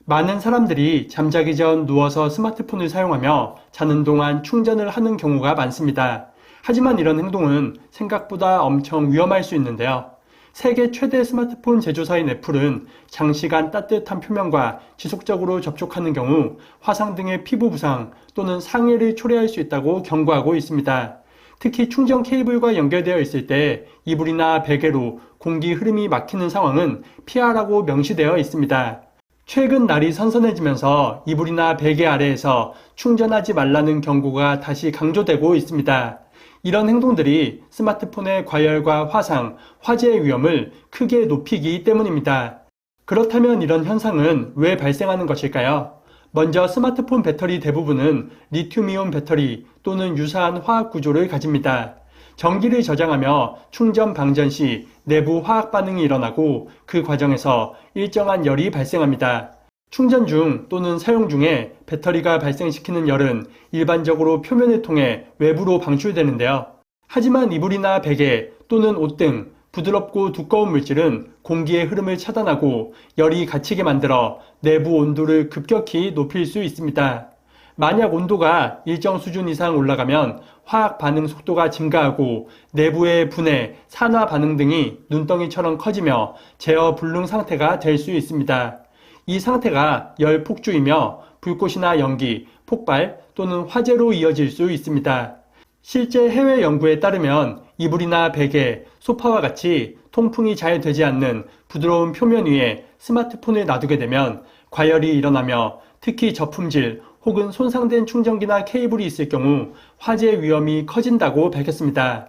많은 사람들이 잠자기 전 누워서 스마트폰을 사용하며 자는 동안 충전을 하는 경우가 많습니다. 하지만 이런 행동은 생각보다 엄청 위험할 수 있는데요. 세계 최대 스마트폰 제조사인 애플은 장시간 따뜻한 표면과 지속적으로 접촉하는 경우 화상 등의 피부 부상 또는 상해를 초래할 수 있다고 경고하고 있습니다. 특히 충전 케이블과 연결되어 있을 때 이불이나 베개로 공기 흐름이 막히는 상황은 피하라고 명시되어 있습니다. 최근 날이 선선해지면서 이불이나 베개 아래에서 충전하지 말라는 경고가 다시 강조되고 있습니다. 이런 행동들이 스마트폰의 과열과 화상, 화재의 위험을 크게 높이기 때문입니다. 그렇다면 이런 현상은 왜 발생하는 것일까요? 먼저 스마트폰 배터리 대부분은 리튬이온 배터리 또는 유사한 화학 구조를 가집니다. 전기를 저장하며 충전 방전 시 내부 화학 반응이 일어나고 그 과정에서 일정한 열이 발생합니다. 충전 중 또는 사용 중에 배터리가 발생시키는 열은 일반적으로 표면을 통해 외부로 방출되는데요. 하지만 이불이나 베개 또는 옷 등 부드럽고 두꺼운 물질은 공기의 흐름을 차단하고 열이 갇히게 만들어 내부 온도를 급격히 높일 수 있습니다. 만약 온도가 일정 수준 이상 올라가면 화학 반응 속도가 증가하고 내부의 분해, 산화 반응 등이 눈덩이처럼 커지며 제어 불능 상태가 될 수 있습니다. 이 상태가 열 폭주이며 불꽃이나 연기, 폭발 또는 화재로 이어질 수 있습니다. 실제 해외 연구에 따르면 이불이나 베개, 소파와 같이 통풍이 잘 되지 않는 부드러운 표면 위에 스마트폰을 놔두게 되면 과열이 일어나며 특히 저품질 혹은 손상된 충전기나 케이블이 있을 경우 화재 위험이 커진다고 밝혔습니다.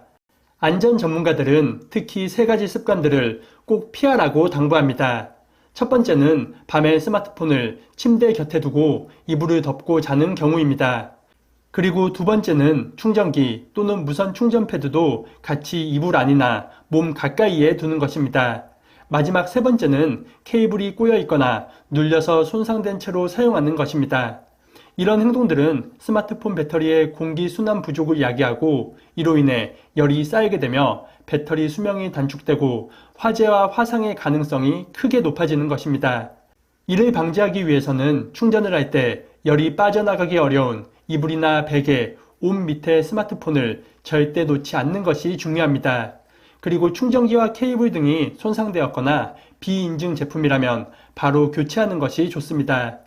안전 전문가들은 특히 세 가지 습관들을 꼭 피하라고 당부합니다. 첫 번째는 밤에 스마트폰을 침대 곁에 두고 이불을 덮고 자는 경우입니다. 그리고 두 번째는 충전기 또는 무선 충전 패드도 같이 이불 안이나 몸 가까이에 두는 것입니다. 마지막 세 번째는 케이블이 꼬여 있거나 눌려서 손상된 채로 사용하는 것입니다. 이런 행동들은 스마트폰 배터리의 공기 순환 부족을 야기하고 이로 인해 열이 쌓이게 되며 배터리 수명이 단축되고 화재와 화상의 가능성이 크게 높아지는 것입니다. 이를 방지하기 위해서는 충전을 할 때 열이 빠져나가기 어려운 이불이나 베개, 옷 밑에 스마트폰을 절대 놓지 않는 것이 중요합니다. 그리고 충전기와 케이블 등이 손상되었거나 비인증 제품이라면 바로 교체하는 것이 좋습니다.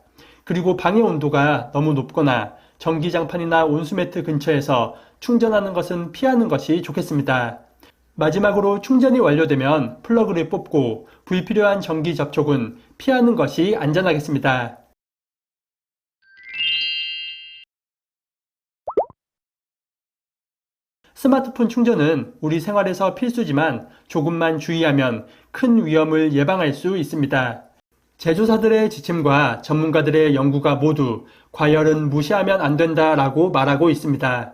그리고 방의 온도가 너무 높거나 전기장판이나 온수매트 근처에서 충전하는 것은 피하는 것이 좋겠습니다. 마지막으로 충전이 완료되면 플러그를 뽑고 불필요한 전기 접촉은 피하는 것이 안전하겠습니다. 스마트폰 충전은 우리 생활에서 필수지만 조금만 주의하면 큰 위험을 예방할 수 있습니다. 제조사들의 지침과 전문가들의 연구가 모두 과열은 무시하면 안 된다라고 말하고 있습니다.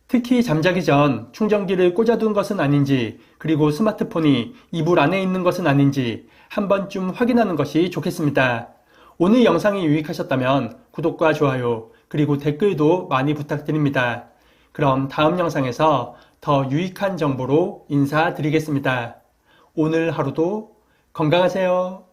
특히 잠자기 전 충전기를 꽂아둔 것은 아닌지 그리고 스마트폰이 이불 안에 있는 것은 아닌지 한 번쯤 확인하는 것이 좋겠습니다. 오늘 영상이 유익하셨다면 구독과 좋아요 그리고 댓글도 많이 부탁드립니다. 그럼 다음 영상에서 더 유익한 정보로 인사드리겠습니다. 오늘 하루도 건강하세요.